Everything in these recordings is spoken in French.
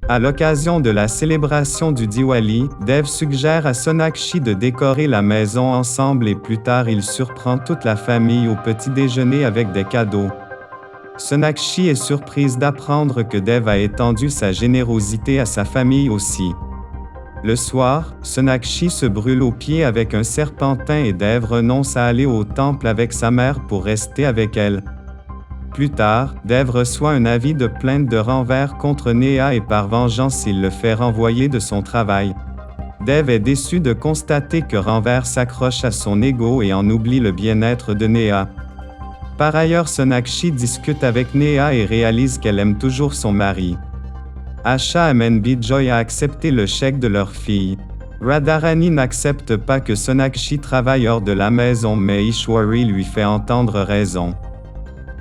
À l'occasion de la célébration du Diwali, Dev suggère à Sonakshi de décorer la maison ensemble et plus tard il surprend toute la famille au petit déjeuner avec des cadeaux. Sonakshi est surprise d'apprendre que Dev a étendu sa générosité à sa famille aussi. Le soir, Sonakshi se brûle aux pieds avec un serpentin et Dev renonce à aller au temple avec sa mère pour rester avec elle. Plus tard, Dev reçoit un avis de plainte de Ranveer contre Neha et par vengeance il le fait renvoyer de son travail. Dev est déçu de constater que Ranveer s'accroche à son ego et en oublie le bien-être de Neha. Par ailleurs, Sonakshi discute avec Neha et réalise qu'elle aime toujours son mari. Asha amène Bijoy à accepter le chèque de leur fille. Radharani n'accepte pas que Sonakshi travaille hors de la maison mais Ishwari lui fait entendre raison.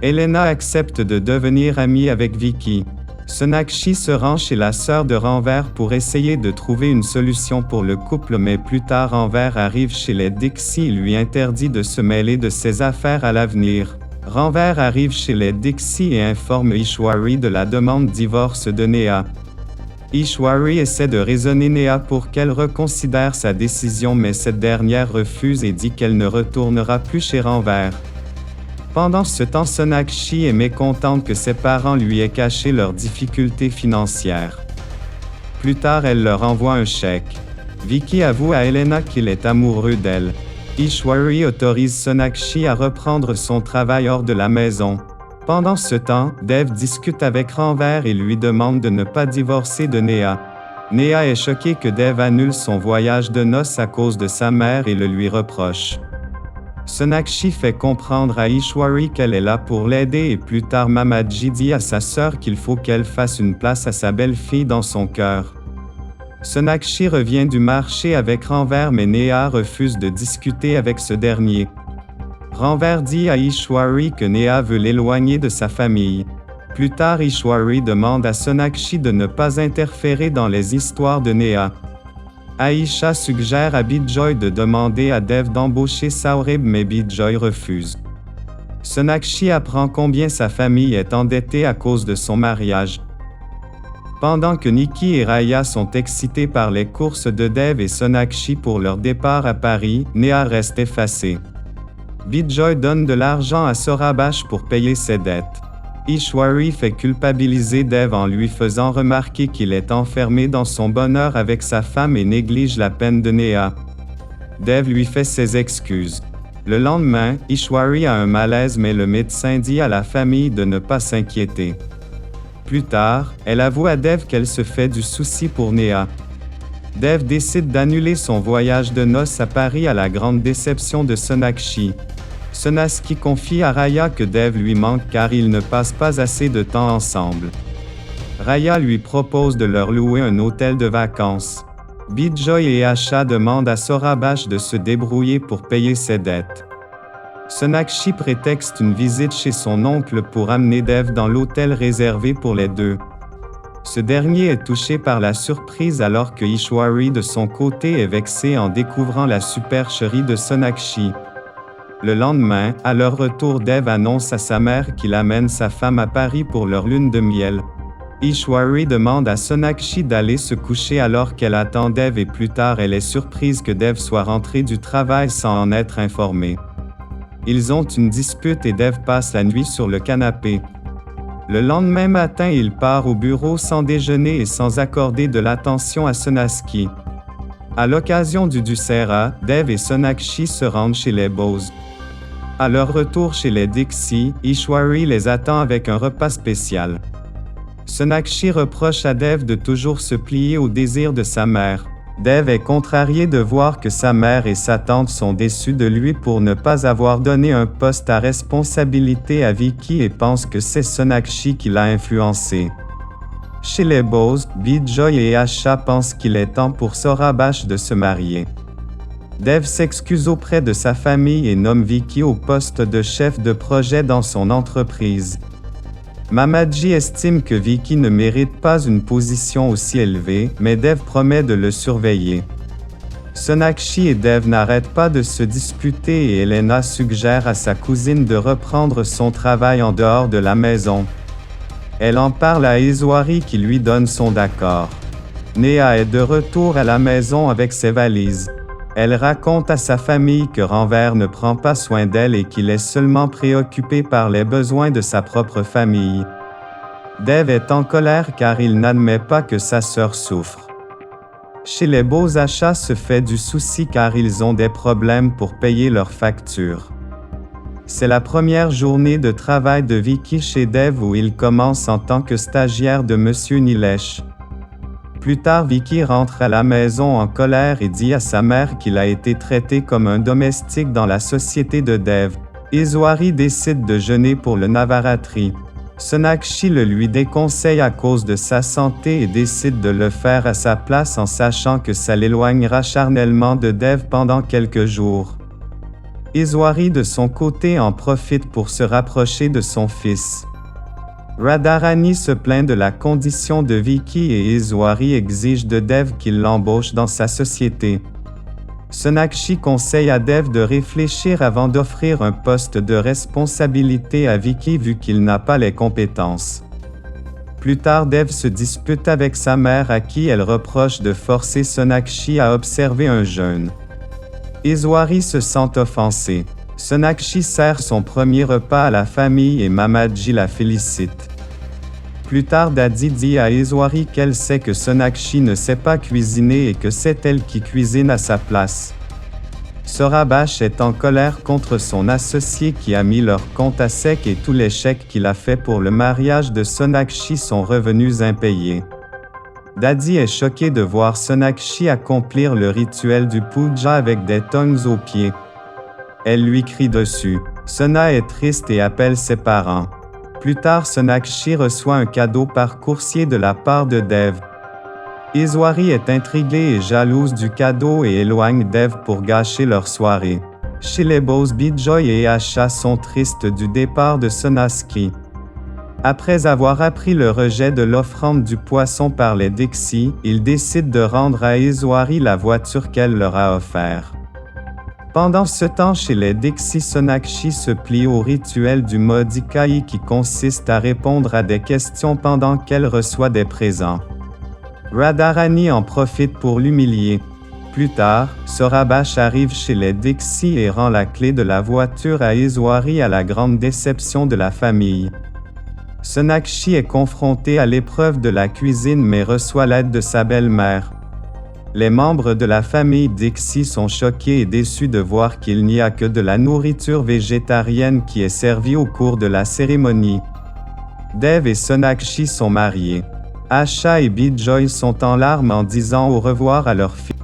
Elena accepte de devenir amie avec Vicky. Sonakshi se rend chez la sœur de Ranveer pour essayer de trouver une solution pour le couple mais plus tard Ranveer arrive chez les Dixie et lui interdit de se mêler de ses affaires à l'avenir. Ranveer arrive chez les Dixie et informe Ishwari de la demande divorce de Neha. Ishwari essaie de raisonner Neha pour qu'elle reconsidère sa décision mais cette dernière refuse et dit qu'elle ne retournera plus chez Ranveer. Pendant ce temps, Sonakshi est mécontente que ses parents lui aient caché leurs difficultés financières. Plus tard, elle leur envoie un chèque. Vicky avoue à Elena qu'il est amoureux d'elle. Ishwari autorise Sonakshi à reprendre son travail hors de la maison. Pendant ce temps, Dev discute avec Ranveer et lui demande de ne pas divorcer de Neha. Neha est choquée que Dev annule son voyage de noces à cause de sa mère et le lui reproche. Sonakshi fait comprendre à Ishwari qu'elle est là pour l'aider et plus tard Mamaji dit à sa sœur qu'il faut qu'elle fasse une place à sa belle-fille dans son cœur. Sonakshi revient du marché avec Ranveer mais Neha refuse de discuter avec ce dernier. Ranveer dit à Ishwari que Neha veut l'éloigner de sa famille. Plus tard Ishwari demande à Sonakshi de ne pas interférer dans les histoires de Neha. Aisha suggère à Bijoy de demander à Dev d'embaucher Saurabh mais Bijoy refuse. Sonakshi apprend combien sa famille est endettée à cause de son mariage. Pendant que Nikki et Raya sont excités par les courses de Dev et Sonakshi pour leur départ à Paris, Neha reste effacée. Bijoy donne de l'argent à Saurabh pour payer ses dettes. Ishwari fait culpabiliser Dev en lui faisant remarquer qu'il est enfermé dans son bonheur avec sa femme et néglige la peine de Neha. Dev lui fait ses excuses. Le lendemain, Ishwari a un malaise mais le médecin dit à la famille de ne pas s'inquiéter. Plus tard, elle avoue à Dev qu'elle se fait du souci pour Neha. Dev décide d'annuler son voyage de noces à Paris à la grande déception de Sonakshi. Sonakshi confie à Raya que Dev lui manque car ils ne passent pas assez de temps ensemble. Raya lui propose de leur louer un hôtel de vacances. Bijoy et Asha demandent à Saurabh de se débrouiller pour payer ses dettes. Sonakshi prétexte une visite chez son oncle pour amener Dev dans l'hôtel réservé pour les deux. Ce dernier est touché par la surprise alors que Ishwari de son côté est vexé en découvrant la supercherie de Sonakshi. Le lendemain, à leur retour, Dev annonce à sa mère qu'il amène sa femme à Paris pour leur lune de miel. Ishwari demande à Sonakshi d'aller se coucher alors qu'elle attend Dev et plus tard elle est surprise que Dev soit rentré du travail sans en être informé. Ils ont une dispute et Dev passe la nuit sur le canapé. Le lendemain matin, il part au bureau sans déjeuner et sans accorder de l'attention à Sonakshi. À l'occasion du Dussehra, Dev et Sonakshi se rendent chez les Bose. À leur retour chez les Dixie, Ishwari les attend avec un repas spécial. Sonakshi reproche à Dev de toujours se plier aux désirs de sa mère. Dev est contrarié de voir que sa mère et sa tante sont déçues de lui pour ne pas avoir donné un poste à responsabilité à Vicky et pense que c'est Sonakshi qui l'a influencé. Chez les Bose, Bijoy et Asha pensent qu'il est temps pour Saurabh de se marier. Dev s'excuse auprès de sa famille et nomme Vicky au poste de chef de projet dans son entreprise. Mamaji estime que Vicky ne mérite pas une position aussi élevée, mais Dev promet de le surveiller. Sonakshi et Dev n'arrêtent pas de se disputer et Elena suggère à sa cousine de reprendre son travail en dehors de la maison. Elle en parle à Eswari qui lui donne son accord. Néa est de retour à la maison avec ses valises. Elle raconte à sa famille que Ranver ne prend pas soin d'elle et qu'il est seulement préoccupé par les besoins de sa propre famille. Dev est en colère car il n'admet pas que sa sœur souffre. Chez les Beaux Achats se fait du souci car ils ont des problèmes pour payer leurs factures. C'est la première journée de travail de Vicky chez Dev où il commence en tant que stagiaire de Monsieur Nilesh. Plus tard, Vicky rentre à la maison en colère et dit à sa mère qu'il a été traité comme un domestique dans la société de Dev. Eswari décide de jeûner pour le Navaratri. Sonakshi le lui déconseille à cause de sa santé et décide de le faire à sa place en sachant que ça l'éloignera charnellement de Dev pendant quelques jours. Eswari de son côté en profite pour se rapprocher de son fils. Radharani se plaint de la condition de Vicky et Eswari exige de Dev qu'il l'embauche dans sa société. Sonakshi conseille à Dev de réfléchir avant d'offrir un poste de responsabilité à Vicky vu qu'il n'a pas les compétences. Plus tard, Dev se dispute avec sa mère à qui elle reproche de forcer Sonakshi à observer un jeûne. Eswari se sent offensé. Sonakshi sert son premier repas à la famille et Mamaji la félicite. Plus tard, Dadi dit à Eswari qu'elle sait que Sonakshi ne sait pas cuisiner et que c'est elle qui cuisine à sa place. Sorabash est en colère contre son associé qui a mis leur compte à sec et tous les chèques qu'il a fait pour le mariage de Sonakshi sont revenus impayés. Dadi est choqué de voir Sonakshi accomplir le rituel du puja avec des tongs aux pieds. Elle lui crie dessus. Sona est triste et appelle ses parents. Plus tard, Sonakshi reçoit un cadeau par coursier de la part de Dev. Eswari est intriguée et jalouse du cadeau et éloigne Dev pour gâcher leur soirée. Chez les Boss, Bijoy et Asha sont tristes du départ de Sonaski. Après avoir appris le rejet de l'offrande du poisson par les Dixie, ils décident de rendre à Eswari la voiture qu'elle leur a offerte. Pendant ce temps chez les Dixie, Sonakshi se plie au rituel du Modikai qui consiste à répondre à des questions pendant qu'elle reçoit des présents. Radharani en profite pour l'humilier. Plus tard, Sorabash arrive chez les Dixie et rend la clé de la voiture à Eswari à la grande déception de la famille. Sonakshi est confronté à l'épreuve de la cuisine mais reçoit l'aide de sa belle-mère. Les membres de la famille Dixie sont choqués et déçus de voir qu'il n'y a que de la nourriture végétarienne qui est servie au cours de la cérémonie. Dev et Sonakshi sont mariés. Asha et Bijoy sont en larmes en disant au revoir à leur fils.